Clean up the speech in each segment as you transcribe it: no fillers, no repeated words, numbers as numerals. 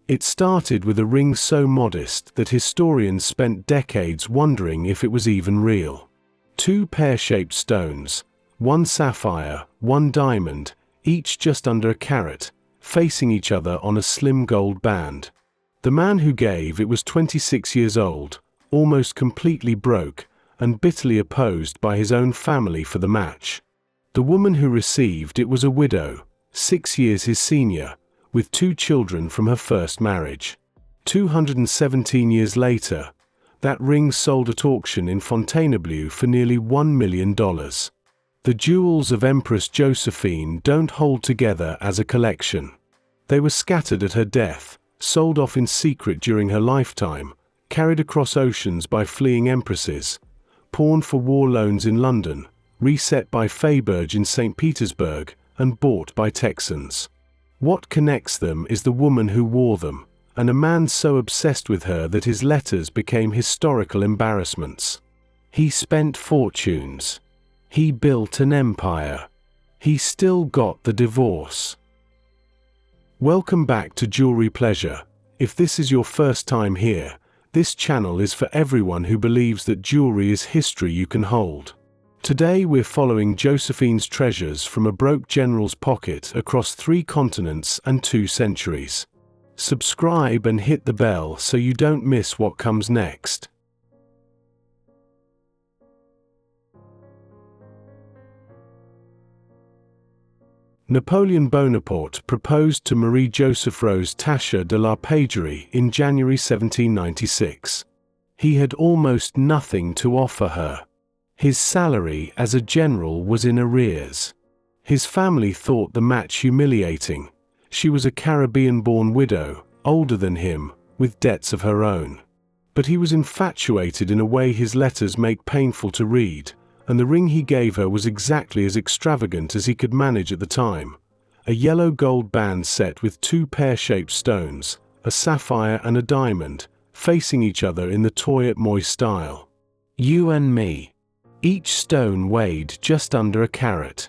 It started with a ring so modest that historians spent decades wondering if it was even real. Two pear-shaped stones, one sapphire, one diamond, each just under a carat, facing each other on a slim gold band. The man who gave it was 26 years old, almost completely broke, and bitterly opposed by his own family for the match. The woman who received it was a widow, 6 years his senior, with 2 children from her first marriage. 217 years later, that ring sold at auction in Fontainebleau for nearly $1 million. The jewels of Empress Josephine don't hold together as a collection. They were scattered at her death, sold off in secret during her lifetime, carried across oceans by fleeing empresses, pawned for war loans in London, reset by Feyberge in St. Petersburg, and bought by Texans. What connects them is the woman who wore them, and a man so obsessed with her that his letters became historical embarrassments. He spent fortunes. He built an empire. He still got the divorce. Welcome back to Jewelry Pleasure. If this is your first time here, this channel is for everyone who believes that jewelry is history you can hold. Today we're following Josephine's treasures from a broke general's pocket across 3 continents and 2 centuries. Subscribe and hit the bell so you don't miss what comes next. Napoleon Bonaparte proposed to Marie-Joseph Rose Tascher de la Pagerie in January 1796. He had almost nothing to offer her. His salary as a general was in arrears. His family thought the match humiliating. She was a Caribbean-born widow, older than him, with debts of her own. But he was infatuated in a way his letters make painful to read, and the ring he gave her was exactly as extravagant as he could manage at the time. A yellow gold band set with 2 pear-shaped stones, a sapphire and a diamond, facing each other in the toy-at-moi style. You and me. Each stone weighed just under a carat.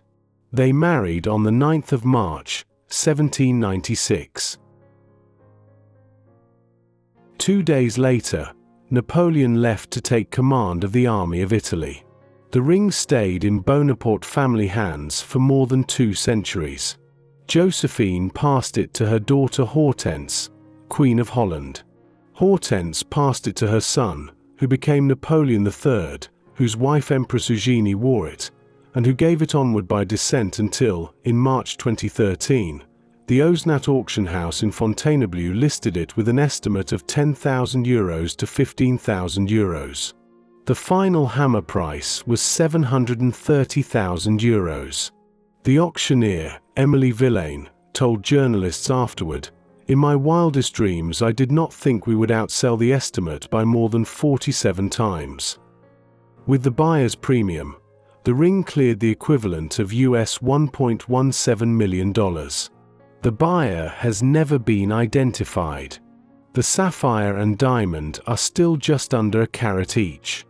They married on the 9th of March, 1796. 2 days later, Napoleon left to take command of the army of Italy. The ring stayed in Bonaparte family hands for more than 2 centuries. Josephine passed it to her daughter Hortense, Queen of Holland. Hortense passed it to her son, who became Napoleon III, whose wife Empress Eugénie wore it, and who gave it onward by descent until, in March 2013, the Osnat auction house in Fontainebleau listed it with an estimate of €10,000 to €15,000. The final hammer price was €730,000. The auctioneer, Emily Villain, told journalists afterward, "In my wildest dreams I did not think we would outsell the estimate by more than 47 times." With the buyer's premium, the ring cleared the equivalent of US $1.17 million. The buyer has never been identified. The sapphire and diamond are still just under a carat each.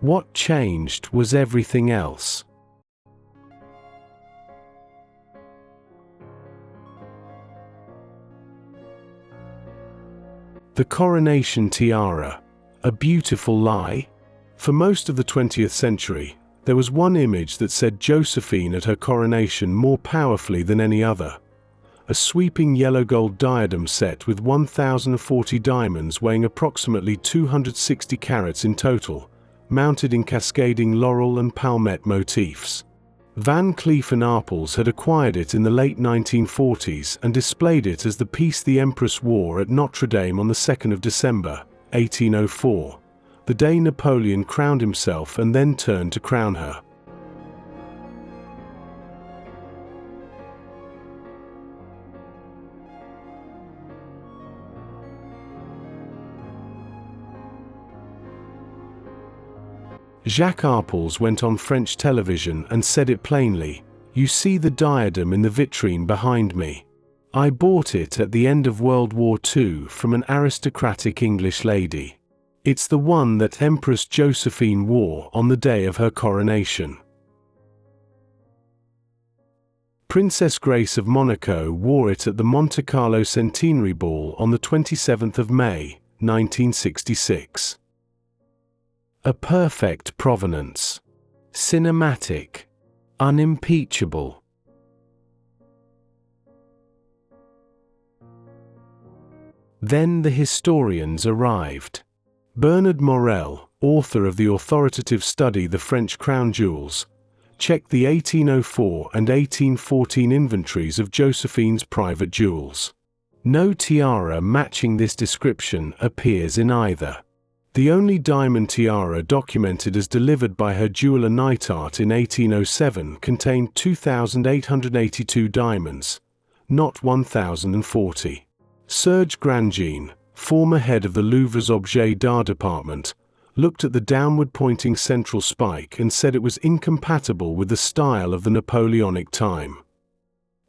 What changed was everything else. The coronation tiara. A beautiful lie? For most of the 20th century, there was one image that said Josephine at her coronation more powerfully than any other. A sweeping yellow gold diadem set with 1,040 diamonds weighing approximately 260 carats in total, mounted in cascading laurel and palmette motifs. Van Cleef & Arpels had acquired it in the late 1940s and displayed it as the piece the Empress wore at Notre Dame on the 2nd of December, 1804, the day Napoleon crowned himself and then turned to crown her. Jacques Arpels went on French television and said it plainly, "You see the diadem in the vitrine behind me. I bought it at the end of World War II from an aristocratic English lady. It's the one that Empress Josephine wore on the day of her coronation." Princess Grace of Monaco wore it at the Monte Carlo Centenary Ball on the 27th of May, 1966. A perfect provenance. Cinematic. Unimpeachable. Then the historians arrived. Bernard Morel, author of the authoritative study The French Crown Jewels, checked the 1804 and 1814 inventories of Josephine's private jewels. No tiara matching this description appears in either. The only diamond tiara documented as delivered by her jeweller Neitart in 1807 contained 2,882 diamonds, not 1,040. Serge Grandjean, former head of the Louvre's Objet d'Art department, looked at the downward-pointing central spike and said it was incompatible with the style of the Napoleonic time.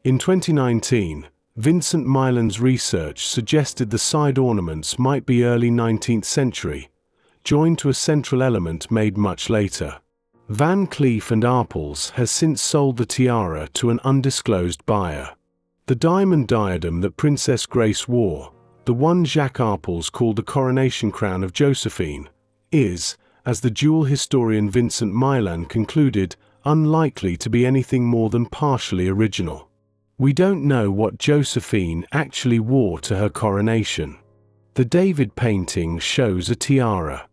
In 2019, Vincent Milan's research suggested the side ornaments might be early 19th century, joined to a central element made much later. Van Cleef & Arpels has since sold the tiara to an undisclosed buyer. The diamond diadem that Princess Grace wore, the one Jacques Arpels called the coronation crown of Josephine, is, as the jewel historian Vincent Milan concluded, unlikely to be anything more than partially original. We don't know what Josephine actually wore to her coronation. The David painting shows a tiara.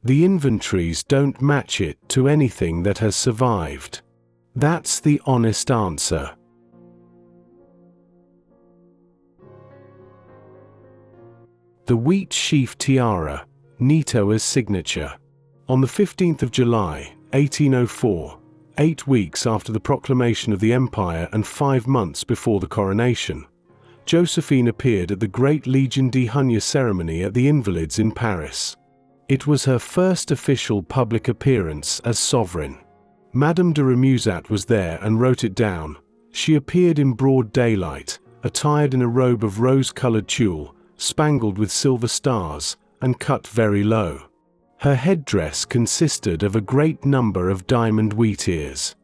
The inventories don't match it to anything that has survived. That's the honest answer. The wheat sheath tiara, Nito's signature. On the 15th of July, 1804, 8 weeks after the proclamation of the empire and 5 months before the coronation, Josephine appeared at the Great Légion d'Honneur ceremony at the Invalides in Paris. It was her first official public appearance as sovereign. Madame de Remusat was there and wrote it down. She appeared in broad daylight, attired in a robe of rose-colored tulle, spangled with silver stars, and cut very low. Her headdress consisted of a great number of diamond wheat ears.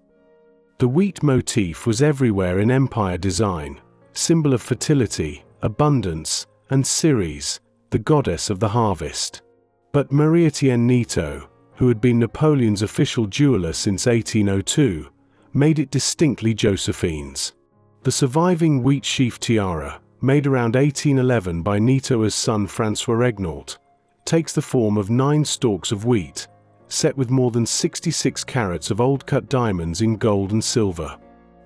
The wheat motif was everywhere in empire design, symbol of fertility, abundance, and Ceres, the goddess of the harvest. But Marie-Étienne Nito, who had been Napoleon's official jeweler since 1802, made it distinctly Josephine's. The surviving wheat sheath tiara, made around 1811 by Nito's son François Regnault, takes the form of 9 stalks of wheat, set with more than 66 carats of old-cut diamonds in gold and silver.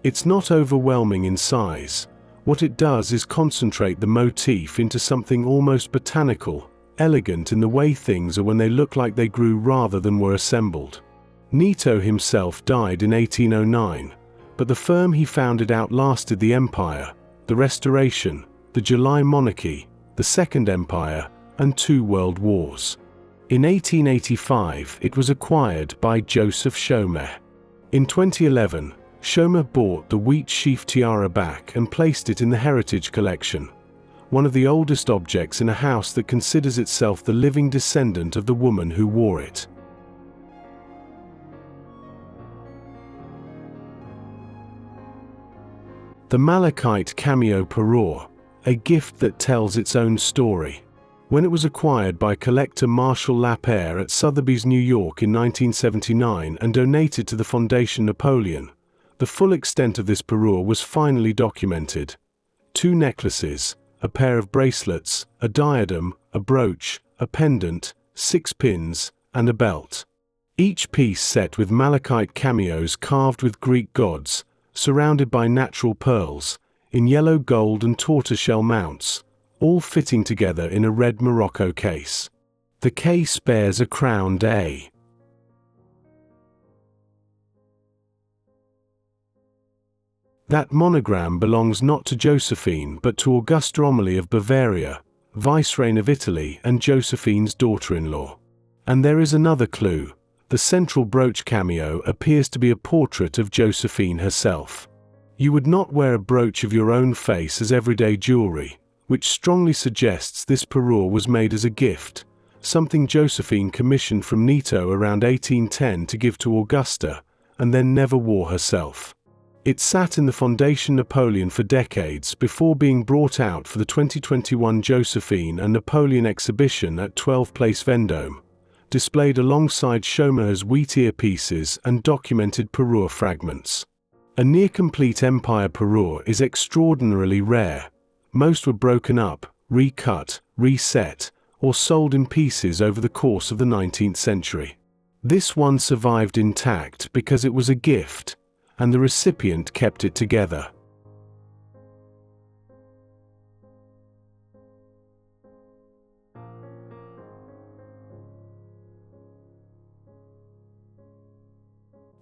It's not overwhelming in size. What it does is concentrate the motif into something almost botanical, elegant in the way things are when they look like they grew rather than were assembled. Nito himself died in 1809, but the firm he founded outlasted the empire, the Restoration, the July Monarchy, the Second Empire, and 2 world wars. In 1885, it was acquired by Joseph Chaumet. In 2011, Chaumet bought the wheat sheath tiara back and placed it in the Heritage Collection, one of the oldest objects in a house that considers itself the living descendant of the woman who wore it. The malachite cameo parure, a gift that tells its own story. When it was acquired by collector Marshall Lapierre at Sotheby's, New York in 1979 and donated to the Fondation Napoleon, the full extent of this parure was finally documented. 2 necklaces, a pair of bracelets, a diadem, a brooch, a pendant, 6 pins, and a belt. Each piece set with malachite cameos carved with Greek gods, surrounded by natural pearls, in yellow gold and tortoiseshell mounts, all fitting together in a red Morocco case. The case bears a crowned A. That monogram belongs not to Josephine but to Auguste Romilly of Bavaria, vicereign of Italy and Josephine's daughter-in-law. And there is another clue. The central brooch cameo appears to be a portrait of Josephine herself. You would not wear a brooch of your own face as everyday jewelry, which strongly suggests this parure was made as a gift, something Josephine commissioned from Nito around 1810 to give to Augusta, and then never wore herself. It sat in the Fondation Napoleon for decades before being brought out for the 2021 Josephine and Napoleon exhibition at 12 Place Vendôme, displayed alongside Schomer's wheat ear pieces and documented parure fragments. A near-complete empire parure is extraordinarily rare. Most were broken up, recut, reset, or sold in pieces over the course of the 19th century. This one survived intact because it was a gift, and the recipient kept it together.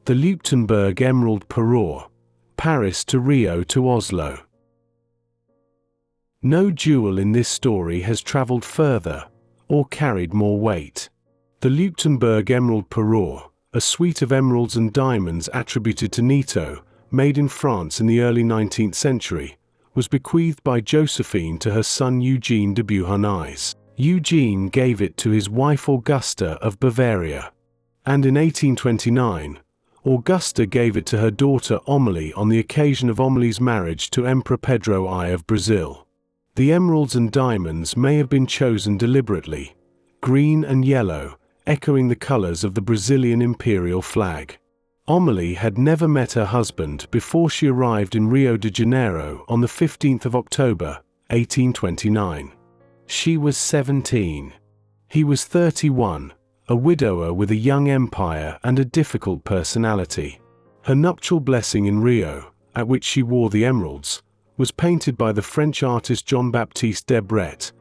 The Leuchtenberg Emerald Parure, Paris to Rio to Oslo. No jewel in this story has traveled further, or carried more weight. The Leuchtenberg Emerald Parure, a suite of emeralds and diamonds attributed to Nito, made in France in the early 19th century, was bequeathed by Josephine to her son Eugene de Beauharnais. Eugene gave it to his wife Augusta of Bavaria. And in 1829, Augusta gave it to her daughter Amélie on the occasion of Amelie's marriage to Emperor Pedro I of Brazil. The emeralds and diamonds may have been chosen deliberately, green and yellow, echoing the colors of the Brazilian imperial flag. Amélie had never met her husband before she arrived in Rio de Janeiro on the 15th of October, 1829. She was 17. He was 31. A widower with a young empire and a difficult personality. Her nuptial blessing in Rio, at which she wore the emeralds, was painted by the French artist Jean-Baptiste Debret.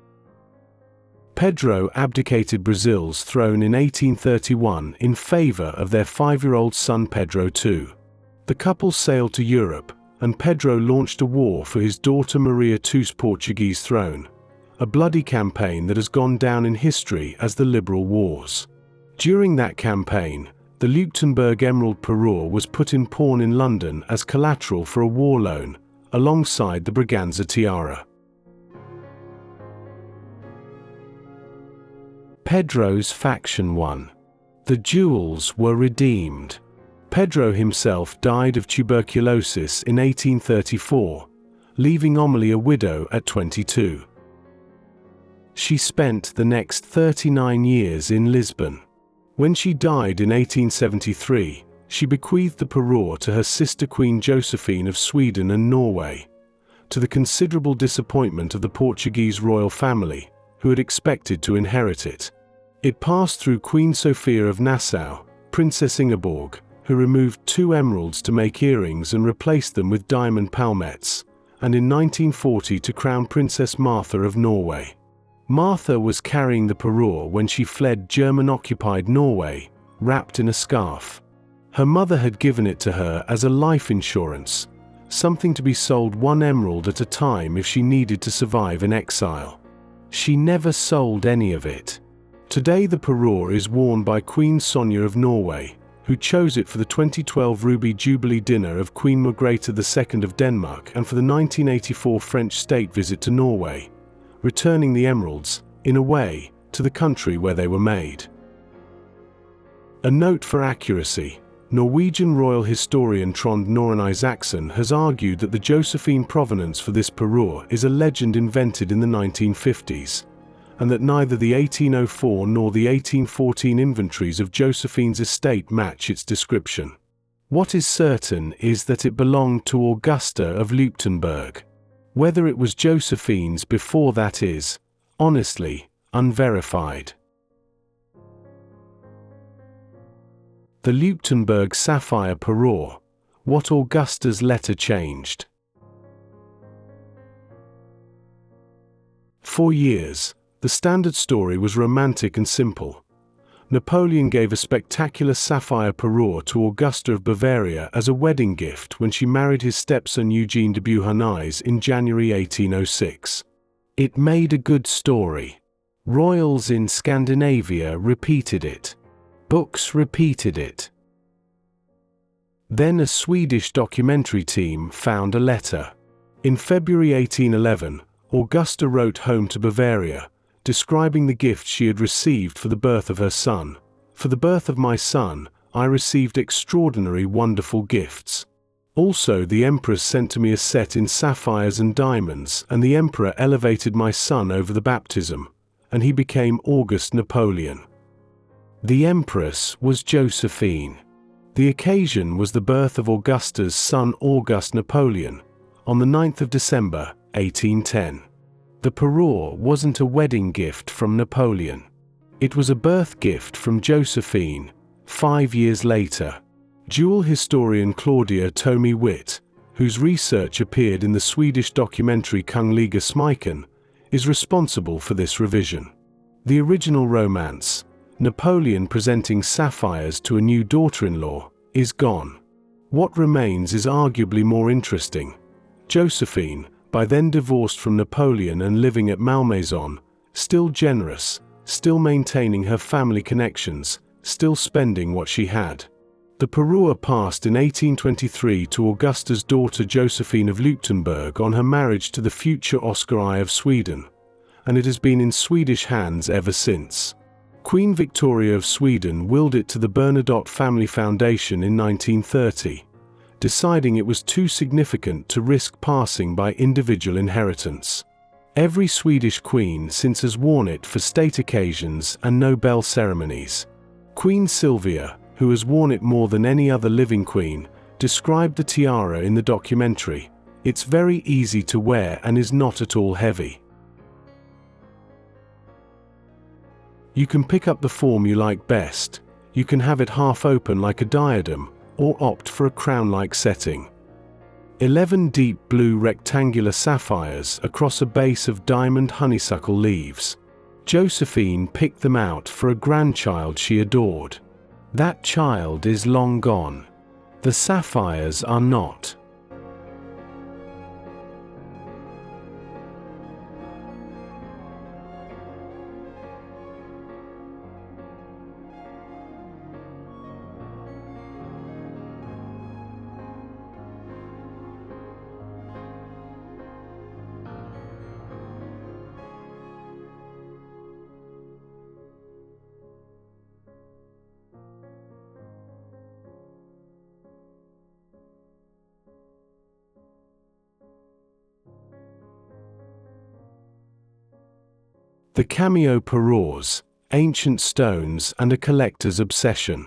Pedro abdicated Brazil's throne in 1831 in favor of their 5-year-old son Pedro II. The couple sailed to Europe, and Pedro launched a war for his daughter Maria II's Portuguese throne, a bloody campaign that has gone down in history as the Liberal Wars. During that campaign, the Leuchtenberg Emerald Parure was put in pawn in London as collateral for a war loan, alongside the Braganza tiara. Pedro's faction won. The jewels were redeemed. Pedro himself died of tuberculosis in 1834, leaving Amélie a widow at 22. She spent the next 39 years in Lisbon. When she died in 1873, she bequeathed the parure to her sister Queen Josephine of Sweden and Norway, to the considerable disappointment of the Portuguese royal family, who had expected to inherit it. It passed through Queen Sophia of Nassau, Princess Ingeborg, who removed 2 emeralds to make earrings and replaced them with diamond palmettes, and in 1940 to Crown Princess Martha of Norway. Martha was carrying the parure when she fled German-occupied Norway, wrapped in a scarf. Her mother had given it to her as a life insurance, something to be sold 1 emerald at a time if she needed to survive in exile. She never sold any of it. Today the parure is worn by Queen Sonja of Norway, who chose it for the 2012 Ruby Jubilee dinner of Queen Margrethe II of Denmark and for the 1984 French state visit to Norway, returning the emeralds, in a way, to the country where they were made. A note for accuracy: Norwegian royal historian Trond Noren Isaacson has argued that the Josephine provenance for this parure is a legend invented in the 1950s, and that neither the 1804 nor the 1814 inventories of Josephine's estate match its description. What is certain is that it belonged to Augusta of Leuchtenberg. Whether it was Josephine's before that is, honestly, unverified. The Leuchtenberg Sapphire Parure, what Augusta's letter changed. For years, the standard story was romantic and simple. Napoleon gave a spectacular sapphire parure to Augusta of Bavaria as a wedding gift when she married his stepson Eugene de Beauharnais in January 1806. It made a good story. Royals in Scandinavia repeated it. Books repeated it. Then a Swedish documentary team found a letter. In February 1811, Augusta wrote home to Bavaria, describing the gift she had received for the birth of her son. For the birth of my son, I received extraordinary wonderful gifts. Also, the Empress sent to me a set in sapphires and diamonds, and the Emperor elevated my son over the baptism, and he became August Napoleon. The Empress was Josephine. The occasion was the birth of Augusta's son Auguste Napoleon, on the 9th of December, 1810. The parure wasn't a wedding gift from Napoleon. It was a birth gift from Josephine, 5 years later. Jewel historian Claudia Tomé Witt, whose research appeared in the Swedish documentary Kungliga Smycken, is responsible for this revision. The original romance, Napoleon presenting sapphires to a new daughter-in-law, is gone. What remains is arguably more interesting. Josephine, by then divorced from Napoleon and living at Malmaison, still generous, still maintaining her family connections, still spending what she had. The parure passed in 1823 to Augusta's daughter Josephine of Leuchtenberg on her marriage to the future Oscar I of Sweden, and it has been in Swedish hands ever since. Queen Victoria of Sweden willed it to the Bernadotte Family Foundation in 1930, deciding it was too significant to risk passing by individual inheritance. Every Swedish queen since has worn it for state occasions and Nobel ceremonies. Queen Sylvia, who has worn it more than any other living queen, described the tiara in the documentary. It's very easy to wear and is not at all heavy. You can pick up the form you like best. You can have it half open like a diadem, or opt for a crown-like setting. 11 deep blue rectangular sapphires across a base of diamond honeysuckle leaves. Josephine picked them out for a grandchild she adored. That child is long gone. The sapphires are not. The cameo parures, ancient stones and a collector's obsession.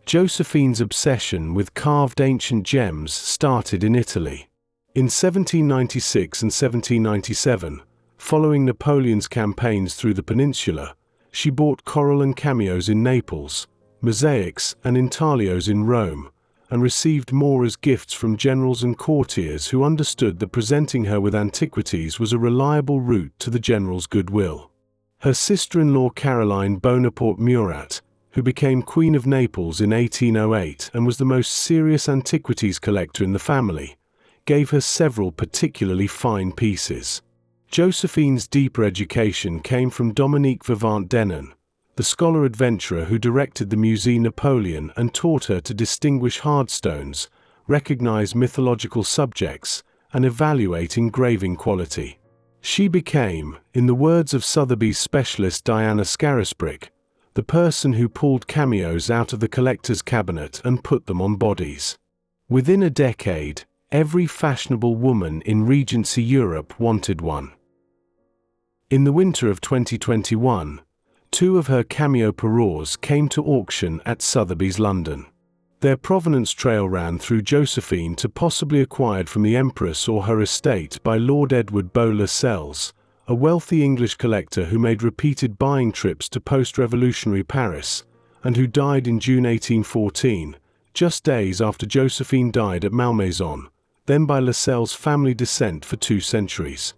Josephine's obsession with carved ancient gems started in Italy. In 1796 and 1797, following Napoleon's campaigns through the peninsula, she bought coral and cameos in Naples, mosaics and intaglios in Rome, and received more as gifts from generals and courtiers who understood that presenting her with antiquities was a reliable route to the general's goodwill. Her sister-in-law Caroline Bonaparte Murat, who became Queen of Naples in 1808 and was the most serious antiquities collector in the family, gave her several particularly fine pieces. Josephine's deeper education came from Dominique Vivant-Denon, the scholar-adventurer who directed the Musée Napoleon and taught her to distinguish hardstones, recognize mythological subjects, and evaluate engraving quality. She became, in the words of Sotheby's specialist Diana Scarisbrick, the person who pulled cameos out of the collector's cabinet and put them on bodies. Within a decade, every fashionable woman in Regency Europe wanted one. In the winter of 2021, 2 of her cameo parures came to auction at Sotheby's London. Their provenance trail ran through Josephine to possibly acquired from the Empress or her estate by Lord Edward Beau Lascelles, a wealthy English collector who made repeated buying trips to post-revolutionary Paris, and who died in June 1814, just days after Josephine died at Malmaison, then by Lascelles' family descent for 2 centuries.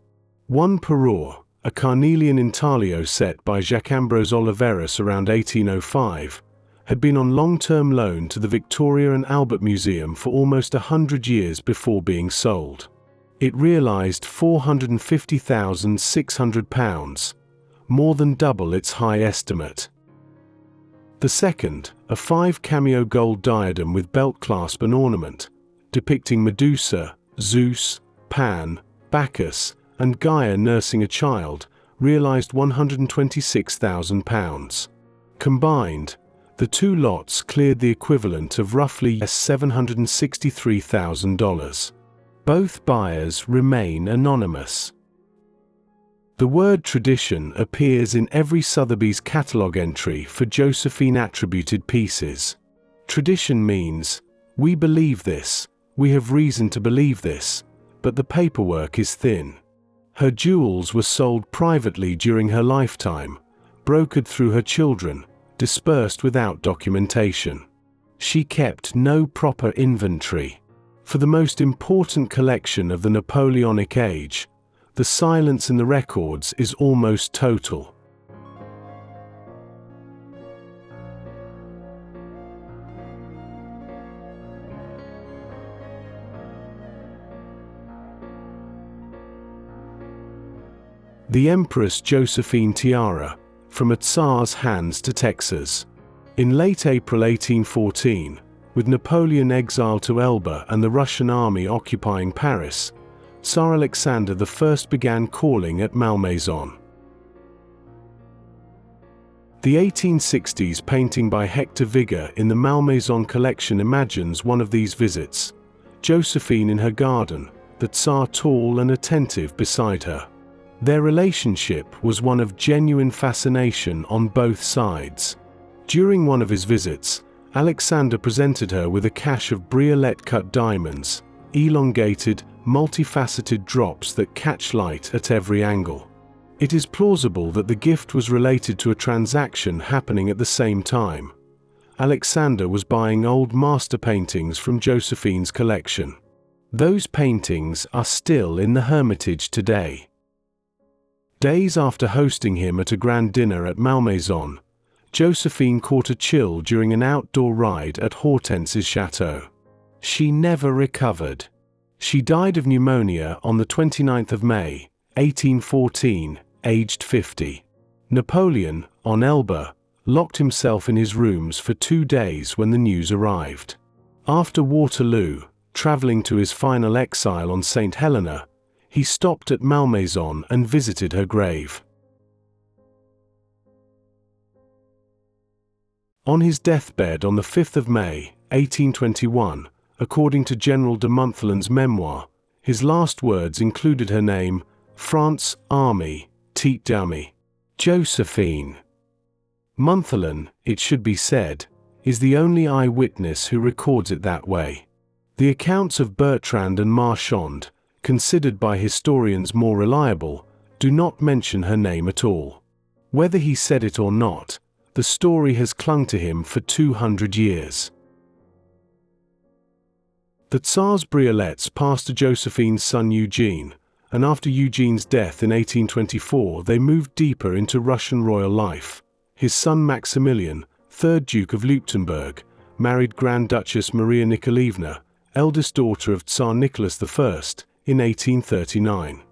One parure, a carnelian intaglio set by Jacques-Ambrose Oliveras around 1805, had been on long-term loan to the Victoria and Albert Museum for almost 100 years before being sold. It realized £450,600, more than double its high estimate. The second, a 5 cameo gold diadem with belt clasp and ornament, depicting Medusa, Zeus, Pan, Bacchus, and Gaia nursing a child, realized £126,000. Combined, The two lots cleared the equivalent of roughly $763,000. Both buyers remain anonymous. The word tradition appears in every Sotheby's catalogue entry for Josephine attributed pieces. Tradition means, we believe this, we have reason to believe this, but the paperwork is thin. Her jewels were sold privately during her lifetime, brokered through her children, dispersed without documentation. She kept no proper inventory. For the most important collection of the Napoleonic age, the silence in the records is almost total. The Empress Joséphine tiara, from a tsar's hands to Texas. In late April 1814, with Napoleon exiled to Elba and the Russian army occupying Paris, Tsar Alexander I began calling at Malmaison. The 1860s painting by Hector Vigor in the Malmaison collection imagines one of these visits, Josephine in her garden, the Tsar tall and attentive beside her. Their relationship was one of genuine fascination on both sides. During one of his visits, Alexander presented her with a cache of briolette-cut diamonds, elongated, multifaceted drops that catch light at every angle. It is plausible that the gift was related to a transaction happening at the same time. Alexander was buying old master paintings from Josephine's collection. Those paintings are still in the Hermitage today. Days after hosting him at a grand dinner at Malmaison, Josephine caught a chill during an outdoor ride at Hortense's chateau. She never recovered. She died of pneumonia on the 29th of May, 1814, aged 50. Napoleon, on Elba, locked himself in his rooms for 2 days when the news arrived. After Waterloo, traveling to his final exile on St. Helena, he stopped at Malmaison and visited her grave. On his deathbed on the 5th of May, 1821, according to General de Montholon's memoir, his last words included her name, France Army, Tete d'Armée, Josephine. Montholon, it should be said, is the only eyewitness who records it that way. The accounts of Bertrand and Marchand, considered by historians more reliable, do not mention her name at all. Whether he said it or not, the story has clung to him for 200 years. The Tsar's briolettes passed to Josephine's son Eugene, and after Eugene's death in 1824 they moved deeper into Russian royal life. His son Maximilian, 3rd Duke of Leuchtenberg, married Grand Duchess Maria Nikolaevna, eldest daughter of Tsar Nicholas I, in 1839.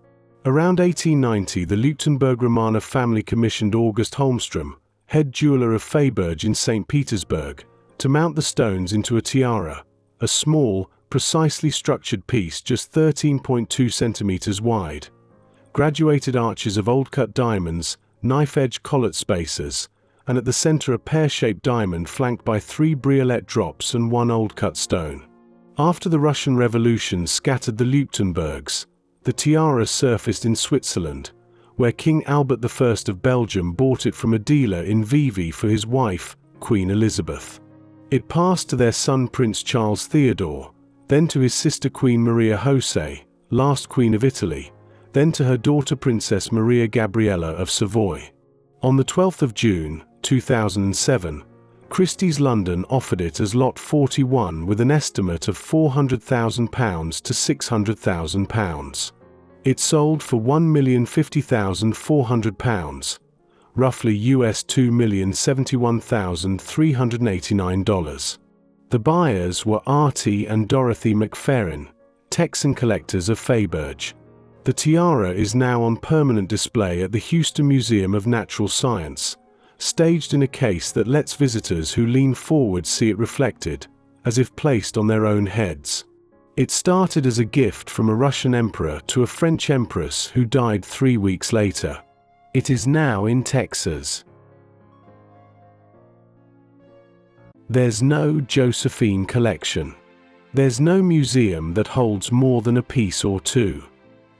Around 1890 the Leuchtenberg-Romanov family commissioned August Holmström, head jeweler of Feyberg in St. Petersburg, to mount the stones into a tiara, a small, precisely structured piece just 13.2 centimeters wide. Graduated arches of old-cut diamonds, knife-edge collet spacers, and at the center a pear-shaped diamond flanked by 3 briolette drops and 1 old-cut stone. After the Russian Revolution scattered the Leuchtenbergs, the tiara surfaced in Switzerland, where King Albert I of Belgium bought it from a dealer in Vevey for his wife, Queen Elizabeth. It passed to their son Prince Charles Theodore, then to his sister Queen Maria José, last Queen of Italy, then to her daughter Princess Maria Gabriella of Savoy. On the 12th of June, 2007, Christie's London offered it as Lot 41 with an estimate of £400,000 to £600,000. It sold for £1,050,400, roughly US $2,071,389. The buyers were Artie and Dorothy McFerrin, Texan collectors of Feyberg. The tiara is now on permanent display at the Houston Museum of Natural Science, staged in a case that lets visitors who lean forward see it reflected, as if placed on their own heads. It started as a gift from a Russian emperor to a French empress who died 3 weeks later. It is now in Texas. There's no Josephine collection. There's no museum that holds more than a piece or two.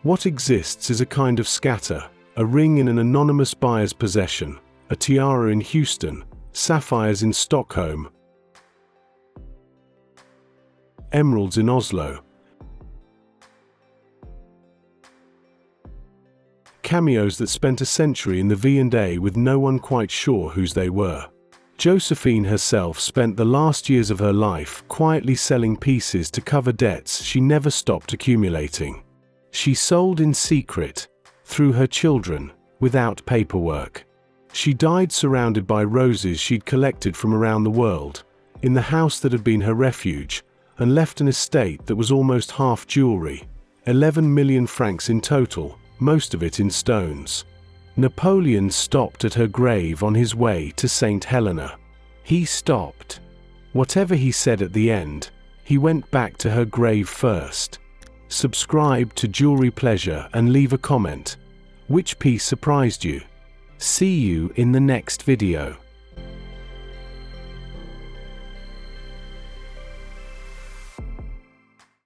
What exists is a kind of scatter, a ring in an anonymous buyer's possession, a tiara in Houston, sapphires in Stockholm, emeralds in Oslo, cameos that spent a century in the V&A with no one quite sure whose they were. Josephine herself spent the last years of her life quietly selling pieces to cover debts she never stopped accumulating. She sold in secret, through her children, without paperwork. She died surrounded by roses she'd collected from around the world, in the house that had been her refuge, and left an estate that was almost half jewelry, 11 million francs in total, most of it in stones. Napoleon stopped at her grave on his way to St. Helena. He stopped. Whatever he said at the end, he went back to her grave first. Subscribe to Jewellery Pleasure and leave a comment. Which piece surprised you? See you in the next video.